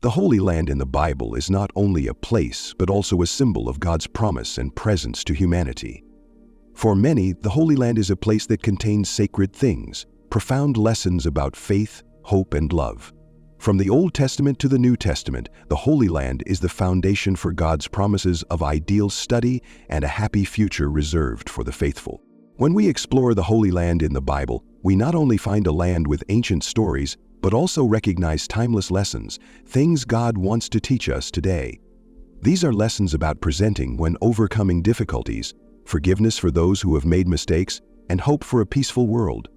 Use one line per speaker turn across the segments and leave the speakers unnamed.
The Holy Land in the Bible is not only a place, but also a symbol of God's promise and presence to humanity. For many, the Holy Land is a place that contains sacred things, profound lessons about faith, hope, and love. From the Old Testament to the New Testament, the Holy Land is the foundation for God's promises of ideal study and a happy future reserved for the faithful. When we explore the Holy Land in the Bible, we not only find a land with ancient stories, but also recognize timeless lessons, things God wants to teach us today. These are lessons about presenting when overcoming difficulties, forgiveness for those who have made mistakes, and hope for a peaceful world.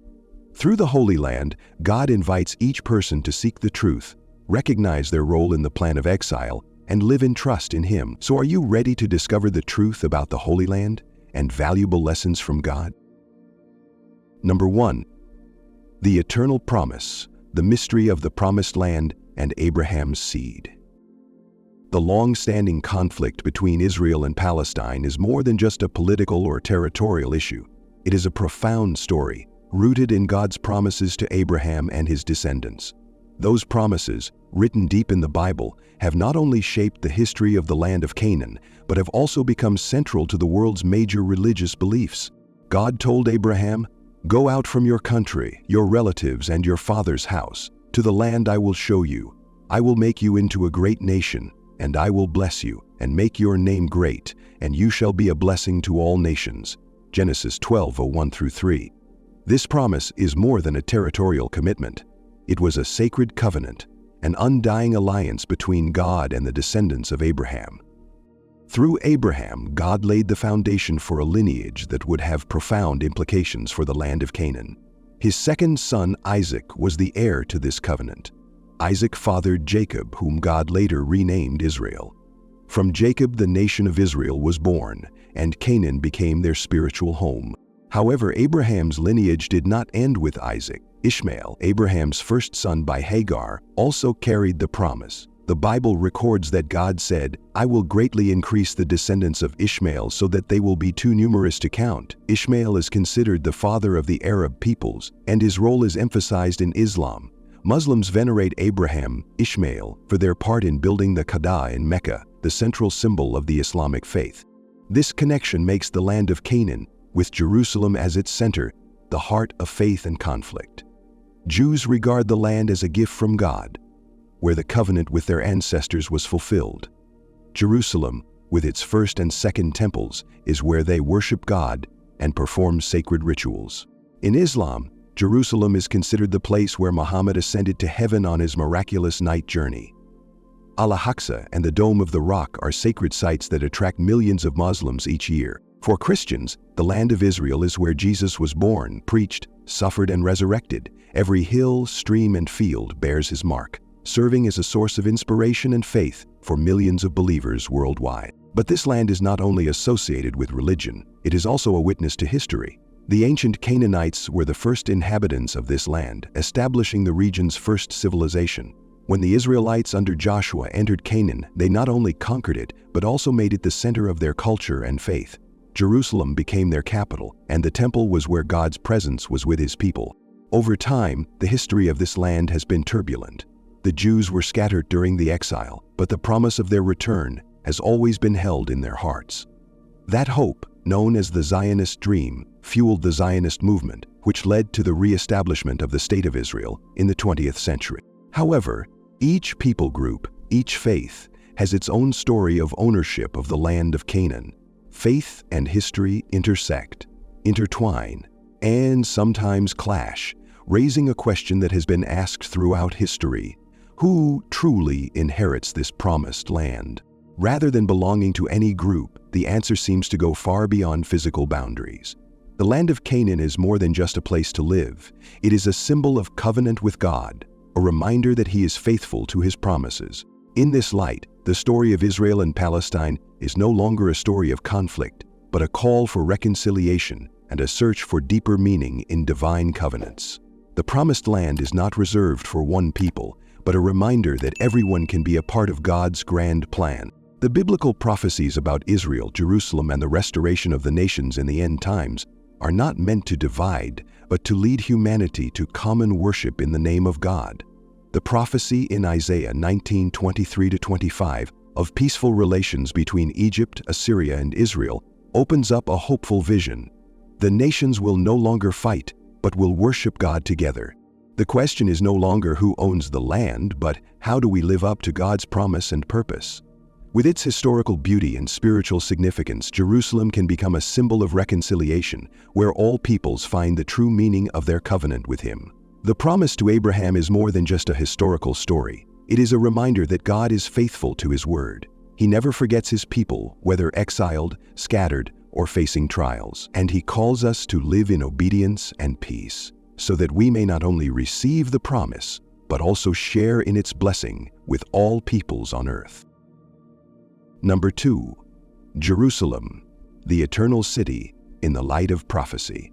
Through the Holy Land, God invites each person to seek the truth, recognize their role in the plan of exile, and live in trust in Him. So are you ready to discover the truth about the Holy Land and valuable lessons from God? Number 1. The eternal promise, the mystery of the promised land and Abraham's seed. The long-standing conflict between Israel and Palestine is more than just a political or territorial issue. It is a profound story, rooted in God's promises to Abraham and his descendants. Those promises, written deep in the Bible, have not only shaped the history of the land of Canaan, but have also become central to the world's major religious beliefs. God told Abraham, "Go out from your country, your relatives, and your father's house, to the land I will show you. I will make you into a great nation, and I will bless you, and make your name great, and you shall be a blessing to all nations." Genesis 12:1-3. This promise is more than a territorial commitment. It was a sacred covenant, an undying alliance between God and the descendants of Abraham. Through Abraham, God laid the foundation for a lineage that would have profound implications for the land of Canaan. His second son, Isaac, was the heir to this covenant. Isaac fathered Jacob, whom God later renamed Israel. From Jacob, the nation of Israel was born, and Canaan became their spiritual home. However, Abraham's lineage did not end with Isaac. Ishmael, Abraham's first son by Hagar, also carried the promise. The Bible records that God said, "I will greatly increase the descendants of Ishmael so that they will be too numerous to count." Ishmael is considered the father of the Arab peoples, and his role is emphasized in Islam. Muslims venerate Abraham, Ishmael, for their part in building the Kaaba in Mecca, the central symbol of the Islamic faith. This connection makes the land of Canaan, with Jerusalem as its center, the heart of faith and conflict. Jews regard the land as a gift from God, where the covenant with their ancestors was fulfilled. Jerusalem, with its first and second temples, is where they worship God and perform sacred rituals. In Islam, Jerusalem is considered the place where Muhammad ascended to heaven on his miraculous night journey. Al-Aqsa and the Dome of the Rock are sacred sites that attract millions of Muslims each year. For Christians, the land of Israel is where Jesus was born, preached, suffered, and resurrected. Every hill, stream, and field bears his mark, serving as a source of inspiration and faith for millions of believers worldwide. But this land is not only associated with religion, it is also a witness to history. The ancient Canaanites were the first inhabitants of this land, establishing the region's first civilization. When the Israelites under Joshua entered Canaan, they not only conquered it, but also made it the center of their culture and faith. Jerusalem became their capital, and the temple was where God's presence was with His people. Over time, the history of this land has been turbulent. The Jews were scattered during the exile, but the promise of their return has always been held in their hearts. That hope, known as the Zionist dream, fueled the Zionist movement, which led to the re-establishment of the State of Israel in the 20th century. However, each people group, each faith, has its own story of ownership of the land of Canaan. Faith and history intersect, intertwine, and sometimes clash, raising a question that has been asked throughout history: who truly inherits this promised land? Rather than belonging to any group, the answer seems to go far beyond physical boundaries. The land of Canaan is more than just a place to live. It is a symbol of covenant with God, a reminder that He is faithful to His promises. In this light, the story of Israel and Palestine is no longer a story of conflict, but a call for reconciliation and a search for deeper meaning in divine covenants. The promised land is not reserved for one people, but a reminder that everyone can be a part of God's grand plan. The biblical prophecies about Israel, Jerusalem, and the restoration of the nations in the end times are not meant to divide, but to lead humanity to common worship in the name of God. The prophecy in Isaiah 19:23-25 of peaceful relations between Egypt, Assyria, and Israel opens up a hopeful vision. The nations will no longer fight, but will worship God together. The question is no longer who owns the land, but how do we live up to God's promise and purpose? With its historical beauty and spiritual significance, Jerusalem can become a symbol of reconciliation, where all peoples find the true meaning of their covenant with Him. The promise to Abraham is more than just a historical story. It is a reminder that God is faithful to His word. He never forgets His people, whether exiled, scattered, or facing trials. And He calls us to live in obedience and peace, so that we may not only receive the promise, but also share in its blessing with all peoples on earth. Number 2. Jerusalem, the eternal city in the light of prophecy.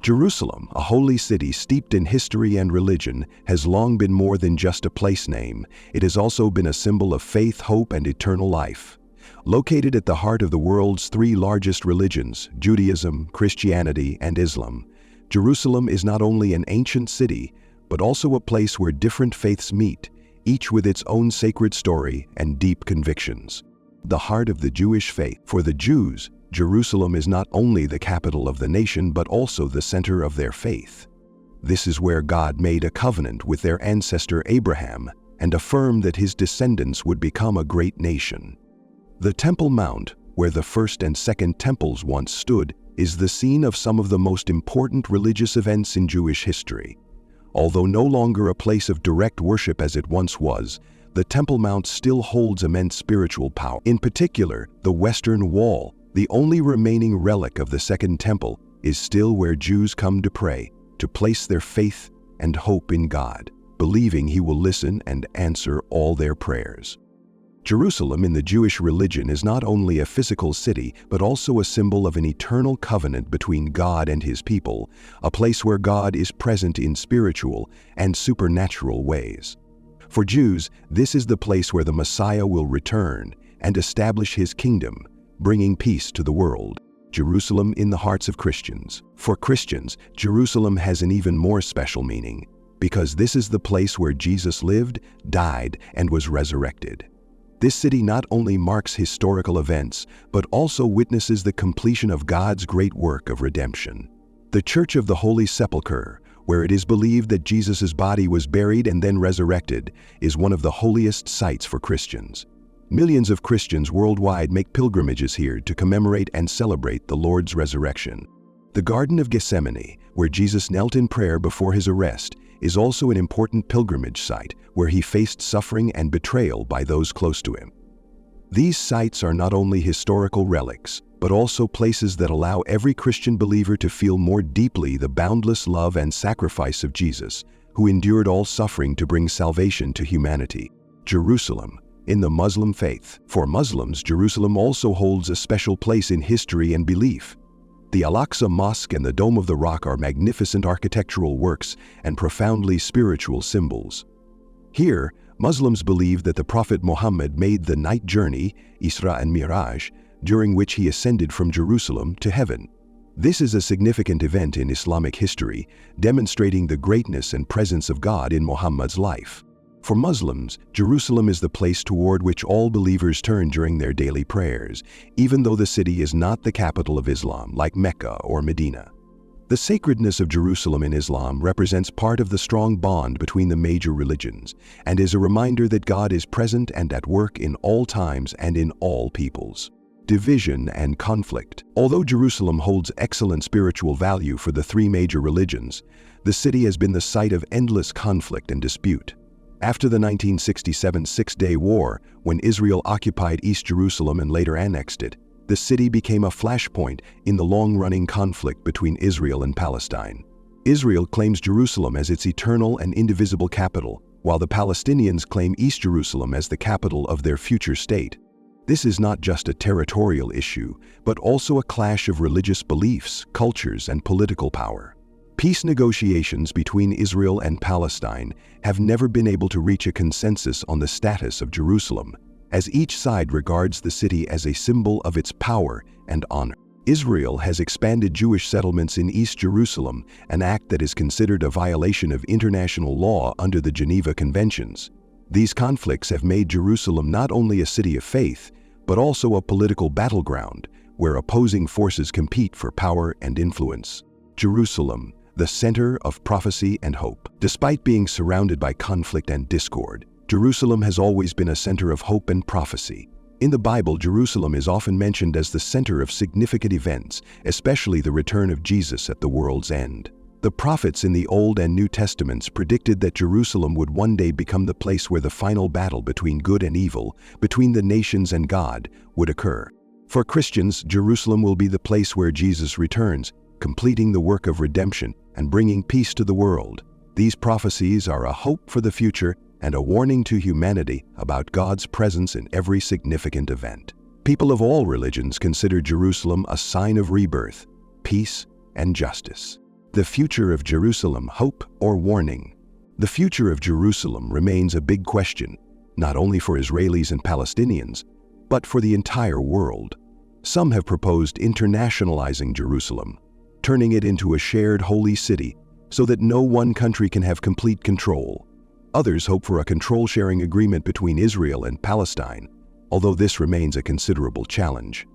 Jerusalem, a holy city steeped in history and religion, has long been more than just a place name. It has also been a symbol of faith, hope, and eternal life. Located at the heart of the world's 3 largest religions, Judaism, Christianity, and Islam, Jerusalem is not only an ancient city, but also a place where different faiths meet, each with its own sacred story and deep convictions. The heart of the Jewish faith. For the Jews, Jerusalem is not only the capital of the nation, but also the center of their faith. This is where God made a covenant with their ancestor Abraham and affirmed that his descendants would become a great nation. The Temple Mount, where the first and second temples once stood, is the scene of some of the most important religious events in Jewish history. Although no longer a place of direct worship as it once was, the Temple Mount still holds immense spiritual power. In particular, the Western Wall, the only remaining relic of the Second Temple, is still where Jews come to pray, to place their faith and hope in God, believing He will listen and answer all their prayers. Jerusalem in the Jewish religion is not only a physical city, but also a symbol of an eternal covenant between God and His people, a place where God is present in spiritual and supernatural ways. For Jews, this is the place where the Messiah will return and establish His kingdom, bringing peace to the world. Jerusalem in the hearts of Christians. For Christians, Jerusalem has an even more special meaning, because this is the place where Jesus lived, died, and was resurrected. This city not only marks historical events, but also witnesses the completion of God's great work of redemption. The Church of the Holy Sepulchre, where it is believed that Jesus' body was buried and then resurrected, is one of the holiest sites for Christians. Millions of Christians worldwide make pilgrimages here to commemorate and celebrate the Lord's resurrection. The Garden of Gethsemane, where Jesus knelt in prayer before His arrest, is also an important pilgrimage site where He faced suffering and betrayal by those close to Him. These sites are not only historical relics, but also places that allow every Christian believer to feel more deeply the boundless love and sacrifice of Jesus, who endured all suffering to bring salvation to humanity. Jerusalem, in the Muslim faith. For Muslims, Jerusalem also holds a special place in history and belief. The Al-Aqsa Mosque and the Dome of the Rock are magnificent architectural works and profoundly spiritual symbols. Here, Muslims believe that the Prophet Muhammad made the night journey, Isra and Miraj, during which he ascended from Jerusalem to heaven. This is a significant event in Islamic history, demonstrating the greatness and presence of God in Muhammad's life. For Muslims, Jerusalem is the place toward which all believers turn during their daily prayers, even though the city is not the capital of Islam like Mecca or Medina. The sacredness of Jerusalem in Islam represents part of the strong bond between the major religions, and is a reminder that God is present and at work in all times and in all peoples. Division and conflict. Although Jerusalem holds excellent spiritual value for the 3 major religions, the city has been the site of endless conflict and dispute. After the 1967 Six-Day War, when Israel occupied East Jerusalem and later annexed it, the city became a flashpoint in the long-running conflict between Israel and Palestine. Israel claims Jerusalem as its eternal and indivisible capital, while the Palestinians claim East Jerusalem as the capital of their future state. This is not just a territorial issue, but also a clash of religious beliefs, cultures, and political power. Peace negotiations between Israel and Palestine have never been able to reach a consensus on the status of Jerusalem, as each side regards the city as a symbol of its power and honor. Israel has expanded Jewish settlements in East Jerusalem, an act that is considered a violation of international law under the Geneva Conventions. These conflicts have made Jerusalem not only a city of faith, but also a political battleground where opposing forces compete for power and influence. Jerusalem, the center of prophecy and hope. Despite being surrounded by conflict and discord, Jerusalem has always been a center of hope and prophecy. In the Bible, Jerusalem is often mentioned as the center of significant events, especially the return of Jesus at the world's end. The prophets in the Old and New Testaments predicted that Jerusalem would one day become the place where the final battle between good and evil, between the nations and God, would occur. For Christians, Jerusalem will be the place where Jesus returns, completing the work of redemption and bringing peace to the world. These prophecies are a hope for the future and a warning to humanity about God's presence in every significant event. People of all religions consider Jerusalem a sign of rebirth, peace, and justice. The future of Jerusalem, hope or warning? The future of Jerusalem remains a big question, not only for Israelis and Palestinians, but for the entire world. Some have proposed internationalizing Jerusalem, turning it into a shared holy city so that no one country can have complete control. Others hope for a control-sharing agreement between Israel and Palestine, although this remains a considerable challenge.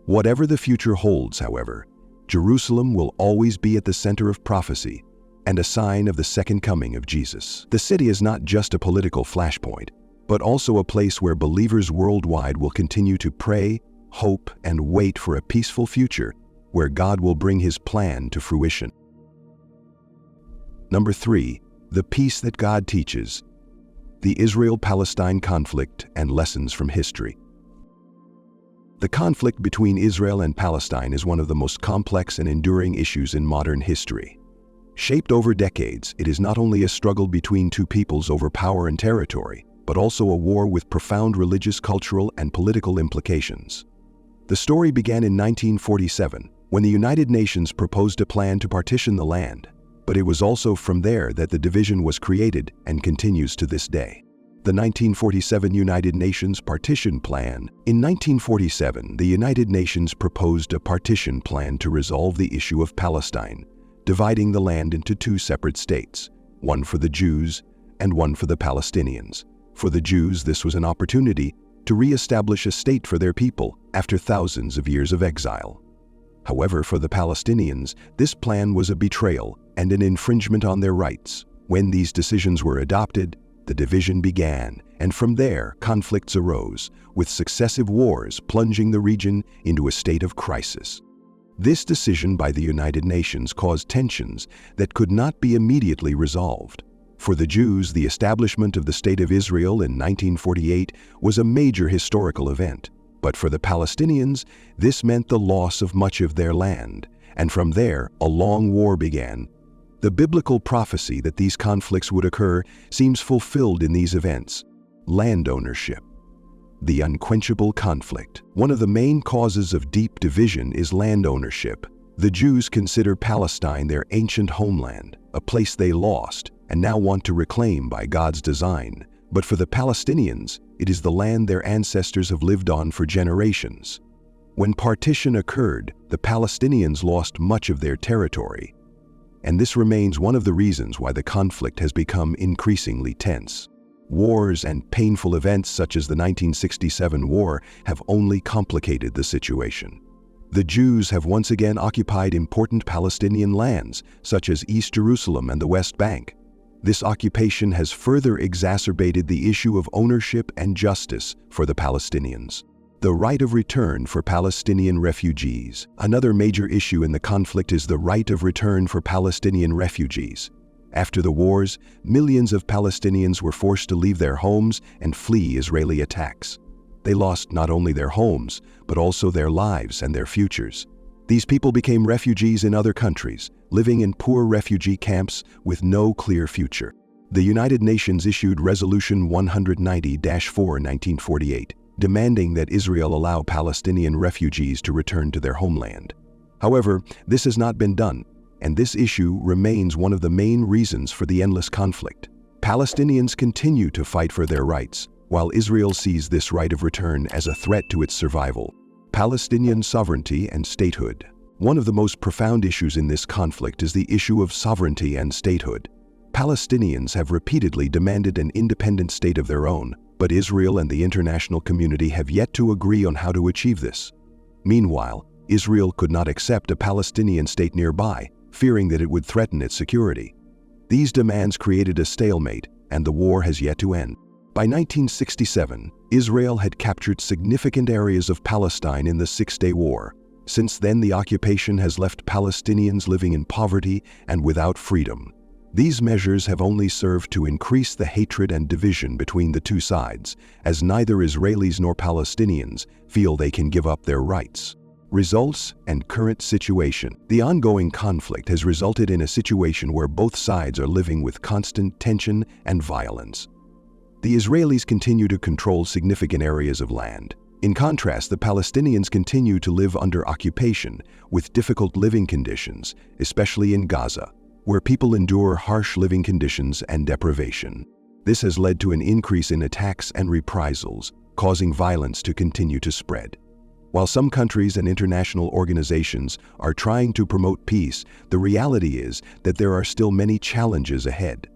Whatever the future holds, however, Jerusalem will always be at the center of prophecy and a sign of the second coming of Jesus. The city is not just a political flashpoint, but also a place where believers worldwide will continue to pray, hope, and wait for a peaceful future where God will bring His plan to fruition. Number 3. The peace that God teaches. The Israel-Palestine conflict and lessons from history. The conflict between Israel and Palestine is one of the most complex and enduring issues in modern history. Shaped over decades, it is not only a struggle between two peoples over power and territory, but also a war with profound religious, cultural, and political implications. The story began in 1947, when the United Nations proposed a plan to partition the land. But it was also from there that the division was created and continues to this day. The 1947 United Nations Partition Plan. In 1947, the United Nations proposed a partition plan to resolve the issue of Palestine, dividing the land into two separate states, one for the Jews and one for the Palestinians. For the Jews, this was an opportunity to re-establish a state for their people after thousands of years of exile. However, for the Palestinians, this plan was a betrayal and an infringement on their rights. When these decisions were adopted, the division began, and from there, conflicts arose, with successive wars plunging the region into a state of crisis. This decision by the United Nations caused tensions that could not be immediately resolved. For the Jews, the establishment of the State of Israel in 1948 was a major historical event. But for the Palestinians, this meant the loss of much of their land, and from there, a long war began. The biblical prophecy that these conflicts would occur seems fulfilled in these events. Land ownership. The unquenchable conflict. One of the main causes of deep division is land ownership. The Jews consider Palestine their ancient homeland, a place they lost and now want to reclaim by God's design. But for the Palestinians, it is the land their ancestors have lived on for generations. When partition occurred, the Palestinians lost much of their territory, and this remains one of the reasons why the conflict has become increasingly tense. Wars and painful events such as the 1967 war have only complicated the situation. The Jews have once again occupied important Palestinian lands, such as East Jerusalem and the West Bank. This occupation has further exacerbated the issue of ownership and justice for the Palestinians. The right of return for Palestinian refugees. Another major issue in the conflict is the right of return for Palestinian refugees. After the wars, millions of Palestinians were forced to leave their homes and flee Israeli attacks. They lost not only their homes, but also their lives and their futures. These people became refugees in other countries, living in poor refugee camps with no clear future. The United Nations issued Resolution 190-4 in 1948, demanding that Israel allow Palestinian refugees to return to their homeland. However, this has not been done, and this issue remains one of the main reasons for the endless conflict. Palestinians continue to fight for their rights, while Israel sees this right of return as a threat to its survival. Palestinian sovereignty and statehood. One of the most profound issues in this conflict is the issue of sovereignty and statehood. Palestinians have repeatedly demanded an independent state of their own, but Israel and the international community have yet to agree on how to achieve this. Meanwhile, Israel could not accept a Palestinian state nearby, fearing that it would threaten its security. These demands created a stalemate, and the war has yet to end. By 1967, Israel had captured significant areas of Palestine in the Six-Day War. Since then, the occupation has left Palestinians living in poverty and without freedom. These measures have only served to increase the hatred and division between the two sides, as neither Israelis nor Palestinians feel they can give up their rights. Results and current situation. The ongoing conflict has resulted in a situation where both sides are living with constant tension and violence. The Israelis continue to control significant areas of land. In contrast, the Palestinians continue to live under occupation with difficult living conditions, especially in Gaza, where people endure harsh living conditions and deprivation. This has led to an increase in attacks and reprisals, causing violence to continue to spread. While some countries and international organizations are trying to promote peace, the reality is that there are still many challenges ahead.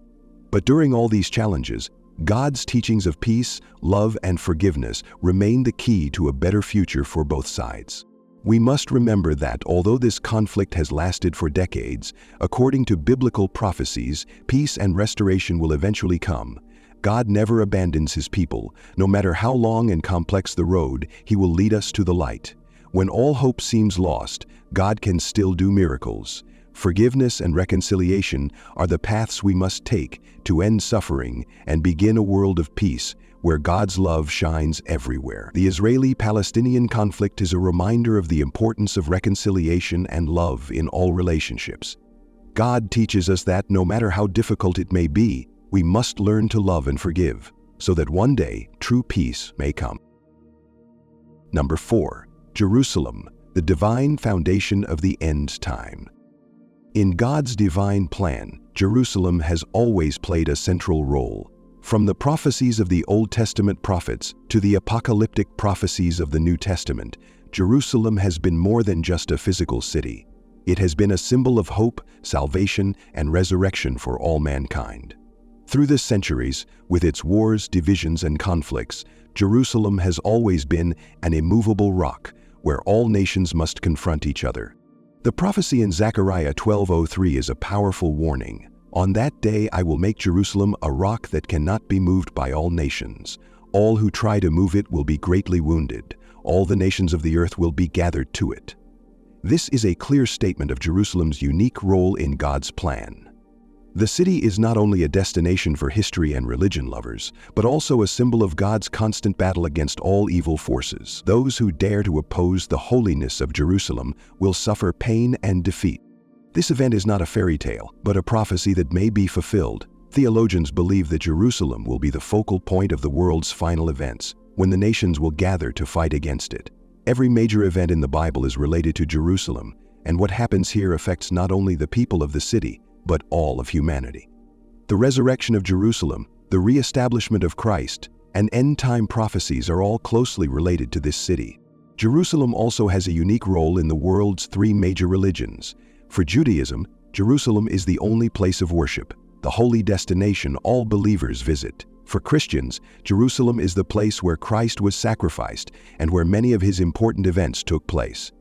But during all these challenges, God's teachings of peace, love, and forgiveness remain the key to a better future for both sides. We must remember that although this conflict has lasted for decades, according to biblical prophecies, peace and restoration will eventually come. God never abandons His people. No matter how long and complex the road, He will lead us to the light. When all hope seems lost, God can still do miracles. Forgiveness and reconciliation are the paths we must take to end suffering and begin a world of peace where God's love shines everywhere. The Israeli-Palestinian conflict is a reminder of the importance of reconciliation and love in all relationships. God teaches us that no matter how difficult it may be, we must learn to love and forgive, so that one day true peace may come. Number 4. Jerusalem, the divine foundation of the end time. In God's divine plan, Jerusalem has always played a central role. From the prophecies of the Old Testament prophets to the apocalyptic prophecies of the New Testament, Jerusalem has been more than just a physical city. It has been a symbol of hope, salvation, and resurrection for all mankind. Through the centuries, with its wars, divisions, and conflicts, Jerusalem has always been an immovable rock where all nations must confront each other. The prophecy in Zechariah 12:3 is a powerful warning. On that day I will make Jerusalem a rock that cannot be moved by all nations. All who try to move it will be greatly wounded. All the nations of the earth will be gathered to it. This is a clear statement of Jerusalem's unique role in God's plan. The city is not only a destination for history and religion lovers, but also a symbol of God's constant battle against all evil forces. Those who dare to oppose the holiness of Jerusalem will suffer pain and defeat. This event is not a fairy tale, but a prophecy that may be fulfilled. Theologians believe that Jerusalem will be the focal point of the world's final events, when the nations will gather to fight against it. Every major event in the Bible is related to Jerusalem, and what happens here affects not only the people of the city, but all of humanity. The resurrection of Jerusalem, the re-establishment of Christ, and end-time prophecies are all closely related to this city. Jerusalem also has a unique role in the world's 3 major religions. For Judaism, Jerusalem is the only place of worship, the holy destination all believers visit. For Christians, Jerusalem is the place where Christ was sacrificed and where many of His important events took place.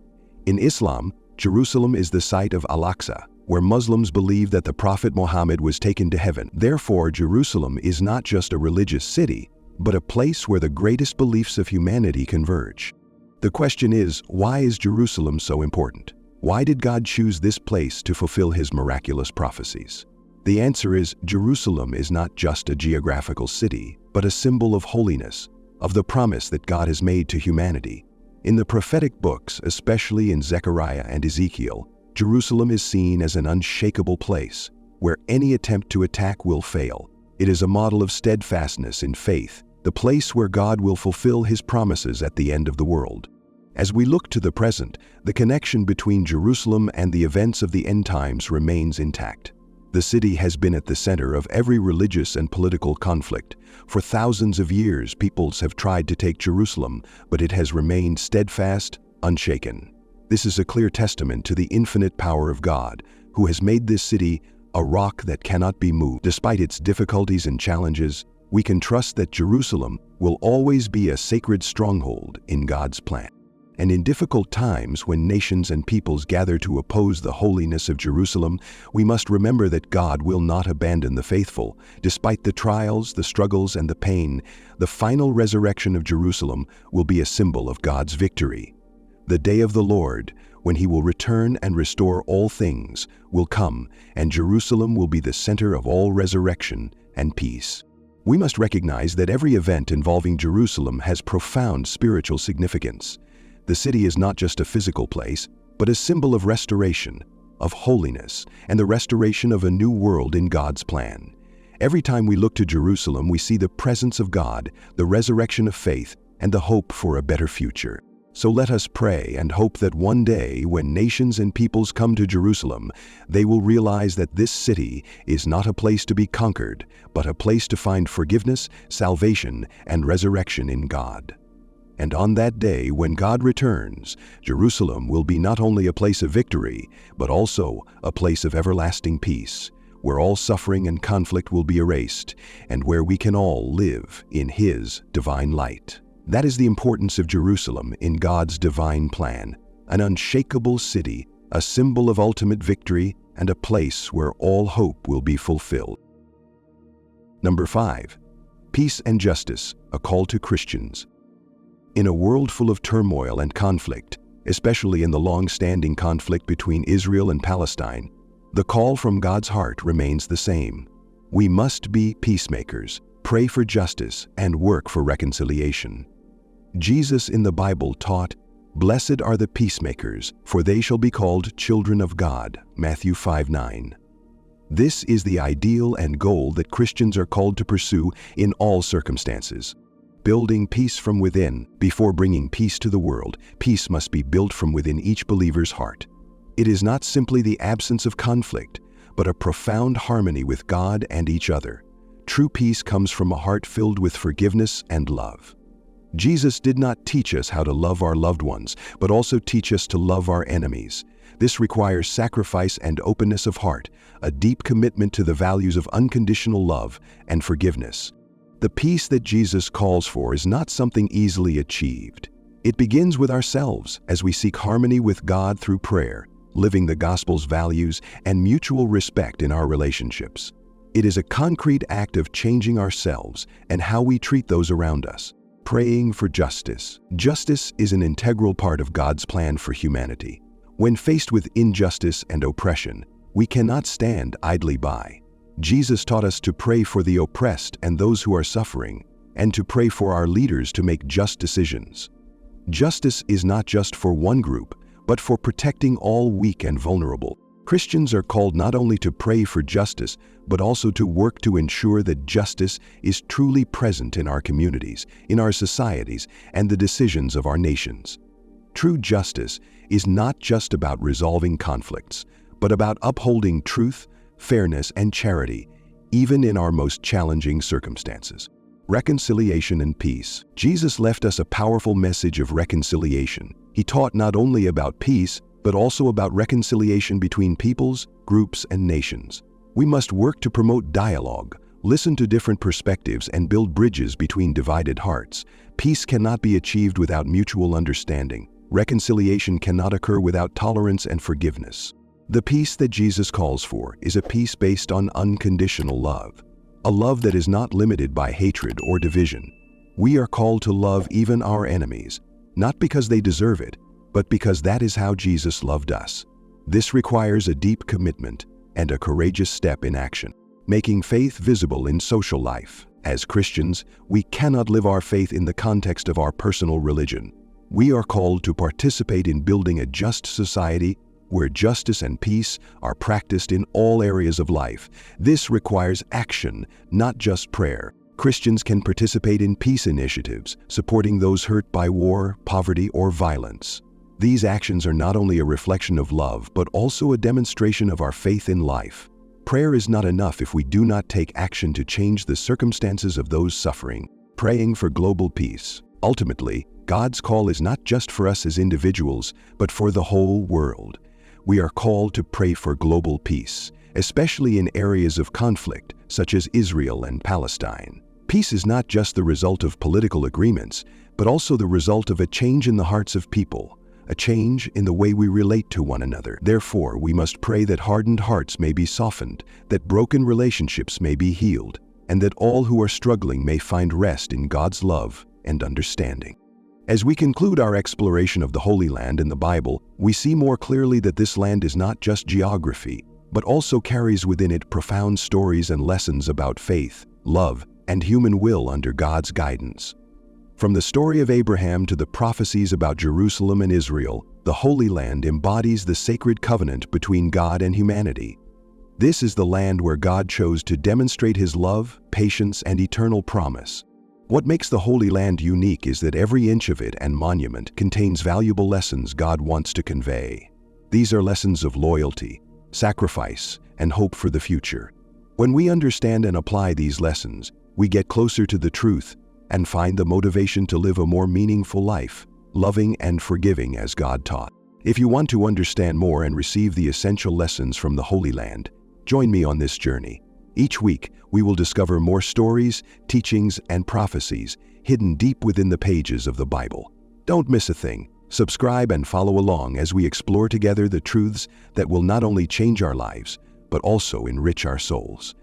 In Islam, Jerusalem is the site of Al-Aqsa, where Muslims believe that the Prophet Muhammad was taken to heaven. Therefore, Jerusalem is not just a religious city, but a place where the greatest beliefs of humanity converge. The question is, why is Jerusalem so important? Why did God choose this place to fulfill His miraculous prophecies? The answer is, Jerusalem is not just a geographical city, but a symbol of holiness, of the promise that God has made to humanity. In the prophetic books, especially in Zechariah and Ezekiel, Jerusalem is seen as an unshakable place, where any attempt to attack will fail. It is a model of steadfastness in faith, the place where God will fulfill His promises at the end of the world. As we look to the present, the connection between Jerusalem and the events of the end times remains intact. The city has been at the center of every religious and political conflict. For thousands of years, peoples have tried to take Jerusalem, but it has remained steadfast, unshaken. This is a clear testament to the infinite power of God, who has made this city a rock that cannot be moved. Despite its difficulties and challenges, we can trust that Jerusalem will always be a sacred stronghold in God's plan. And in difficult times, when nations and peoples gather to oppose the holiness of Jerusalem, we must remember that God will not abandon the faithful. Despite the trials, the struggles, and the pain, the final resurrection of Jerusalem will be a symbol of God's victory. The day of the Lord, when He will return and restore all things, will come, and Jerusalem will be the center of all resurrection and peace. We must recognize that every event involving Jerusalem has profound spiritual significance. The city is not just a physical place, but a symbol of restoration, of holiness, and the restoration of a new world in God's plan. Every time we look to Jerusalem, we see the presence of God, the resurrection of faith, and the hope for a better future. So let us pray and hope that one day, when nations and peoples come to Jerusalem, they will realize that this city is not a place to be conquered, but a place to find forgiveness, salvation, and resurrection in God. And on that day, when God returns, Jerusalem will be not only a place of victory, but also a place of everlasting peace, where all suffering and conflict will be erased, and where we can all live in His divine light. That is the importance of Jerusalem in God's divine plan, an unshakable city, a symbol of ultimate victory, and a place where all hope will be fulfilled. Number 5. Peace and justice, a call to Christians. In a world full of turmoil and conflict, especially in the long-standing conflict between Israel and Palestine, the call from God's heart remains the same. We must be peacemakers, pray for justice, and work for reconciliation. Jesus in the Bible taught, "Blessed are the peacemakers, for they shall be called children of God," Matthew 5:9. This is the ideal and goal that Christians are called to pursue in all circumstances. Building peace from within. Before bringing peace to the world, peace must be built from within each believer's heart. It is not simply the absence of conflict, but a profound harmony with God and each other. True peace comes from a heart filled with forgiveness and love. Jesus did not teach us how to love our loved ones, but also teach us to love our enemies. This requires sacrifice and openness of heart, a deep commitment to the values of unconditional love and forgiveness. The peace that Jesus calls for is not something easily achieved. It begins with ourselves as we seek harmony with God through prayer, living the gospel's values, and mutual respect in our relationships. It is a concrete act of changing ourselves and how we treat those around us. Praying for justice. Justice is an integral part of God's plan for humanity. When faced with injustice and oppression, we cannot stand idly by. Jesus taught us to pray for the oppressed and those who are suffering, and to pray for our leaders to make just decisions. Justice is not just for one group, but for protecting all weak and vulnerable. Christians are called not only to pray for justice, but also to work to ensure that justice is truly present in our communities, in our societies, and the decisions of our nations. True justice is not just about resolving conflicts, but about upholding truth, fairness, and charity, even in our most challenging circumstances. Reconciliation and peace. Jesus left us a powerful message of reconciliation. He taught not only about peace, but also about reconciliation between peoples, groups, and nations. We must work to promote dialogue, listen to different perspectives, and build bridges between divided hearts. Peace cannot be achieved without mutual understanding. Reconciliation cannot occur without tolerance and forgiveness. The peace that Jesus calls for is a peace based on unconditional love, a love that is not limited by hatred or division. We are called to love even our enemies, not because they deserve it, but because that is how Jesus loved us. This requires a deep commitment and a courageous step in action, making faith visible in social life. As Christians, we cannot live our faith in the context of our personal religion. We are called to participate in building a just society where justice and peace are practiced in all areas of life. This requires action, not just prayer. Christians can participate in peace initiatives, supporting those hurt by war, poverty, or violence. These actions are not only a reflection of love, but also a demonstration of our faith in life. Prayer is not enough if we do not take action to change the circumstances of those suffering. Praying for global peace. Ultimately, God's call is not just for us as individuals, but for the whole world. We are called to pray for global peace, especially in areas of conflict, such as Israel and Palestine. Peace is not just the result of political agreements, but also the result of a change in the hearts of people, a change in the way we relate to one another. Therefore, we must pray that hardened hearts may be softened, that broken relationships may be healed, and that all who are struggling may find rest in God's love and understanding. As we conclude our exploration of the Holy Land in the Bible, we see more clearly that this land is not just geography, but also carries within it profound stories and lessons about faith, love, and human will under God's guidance. From the story of Abraham to the prophecies about Jerusalem and Israel, the Holy Land embodies the sacred covenant between God and humanity. This is the land where God chose to demonstrate His love, patience, and eternal promise. What makes the Holy Land unique is that every inch of it and monument contains valuable lessons God wants to convey. These are lessons of loyalty, sacrifice, and hope for the future. When we understand and apply these lessons, we get closer to the truth and find the motivation to live a more meaningful life, loving and forgiving as God taught. If you want to understand more and receive the essential lessons from the Holy Land, join me on this journey. Each week, we will discover more stories, teachings, and prophecies hidden deep within the pages of the Bible. Don't miss a thing. Subscribe and follow along as we explore together the truths that will not only change our lives, but also enrich our souls.